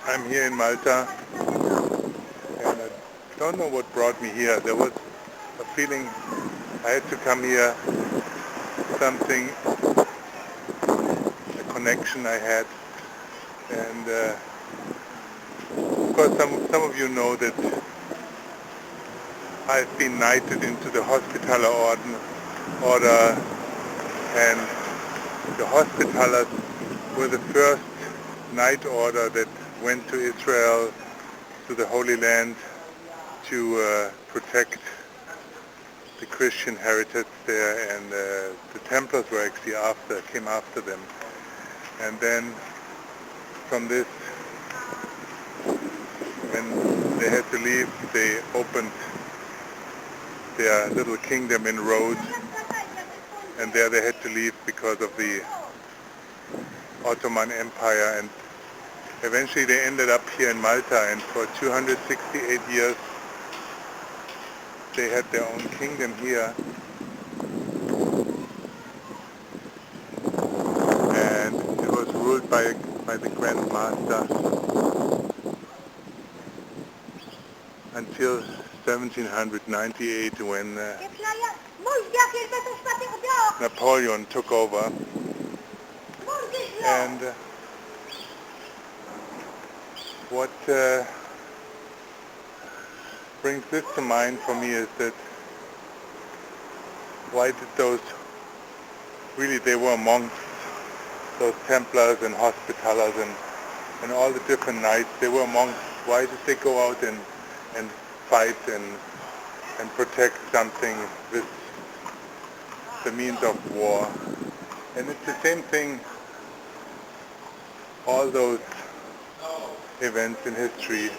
I'm here in Malta, and I don't know what brought me here. There was a feeling I had to come here, something, a connection I had, and of course some of you know that I've been knighted into the Hospitaller order, and the Hospitallers were the first knight order that went to Israel, to the Holy Land, to protect the Christian heritage there, and the Templars were actually came after them. And then from this, when they had to leave, they opened their little kingdom in Rhodes, and there they had to leave because of the Ottoman Empire, and eventually they ended up here in Malta, and for 268 years they had their own kingdom here, and it was ruled by the Grand Master until 1798, when Napoleon took over. And what brings this to mind for me is that why did they were monks, those Templars and Hospitallers and all the different knights, they were monks. Why did they go out and fight and protect something with the means of war? And it's the same thing, all those events in history,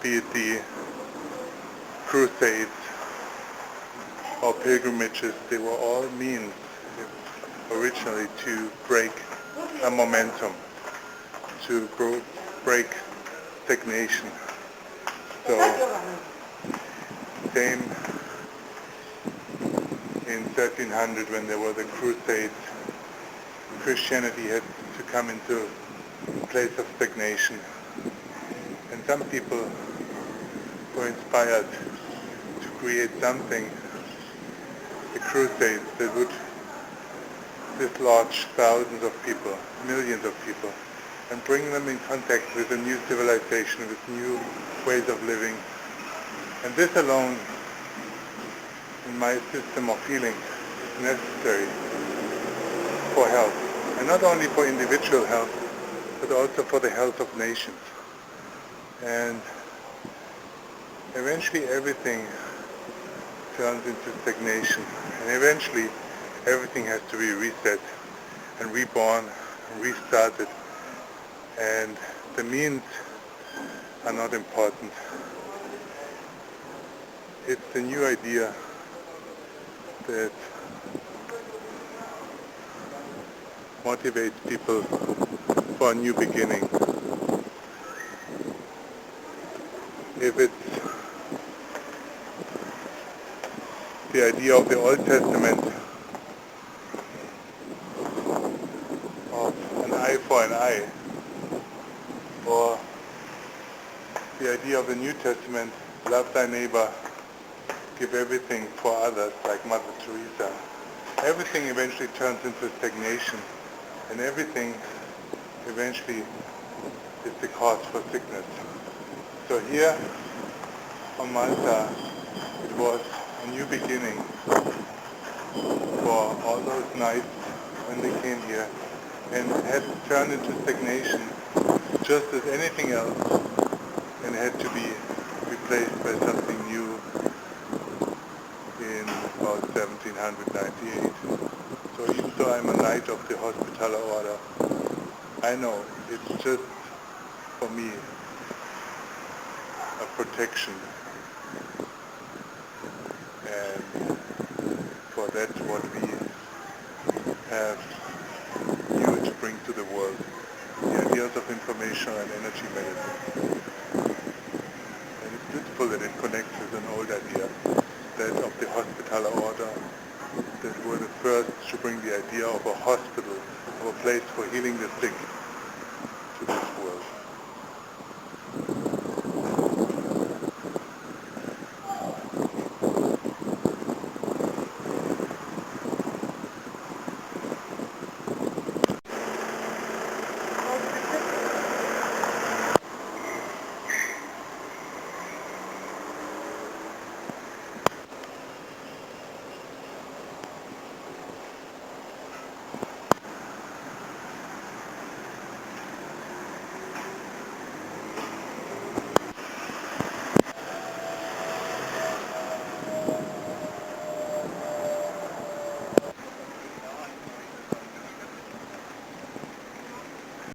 be it the Crusades or pilgrimages, they were all means originally to break a momentum, to break stagnation. So, same in 1300 when there were the Crusades, Christianity had to come into a place of stagnation. And some people were inspired to create something, the Crusades, that would dislodge thousands of people, millions of people, and bring them in contact with a new civilization, with new ways of living. And this alone, in my system of healing, is necessary for health. And not only for individual health, but also for the health of nations. And eventually everything turns into stagnation. And eventually everything has to be reset and reborn and restarted. And the means are not important. It's the new idea that motivates people for a new beginning. If it's the idea of the Old Testament of an eye for an eye, or the idea of the New Testament, love thy neighbor, give everything for others, like Mother Teresa, everything eventually turns into stagnation, and everything eventually is the cause for sickness. So here on Malta, it was a new beginning for all those nights when they came here, and it had turned into stagnation just as anything else, and had to be replaced by something new in about 1798. So even though I'm a knight of the Hospitaller order, I know it's just, for me, a protection, and for that what we have new to bring to the world, the ideas of information and energy medicine. And it's beautiful that it connects with an old idea, that of the Hospitaller order, that were the first to bring the idea of a hospital, of a place for healing the sick,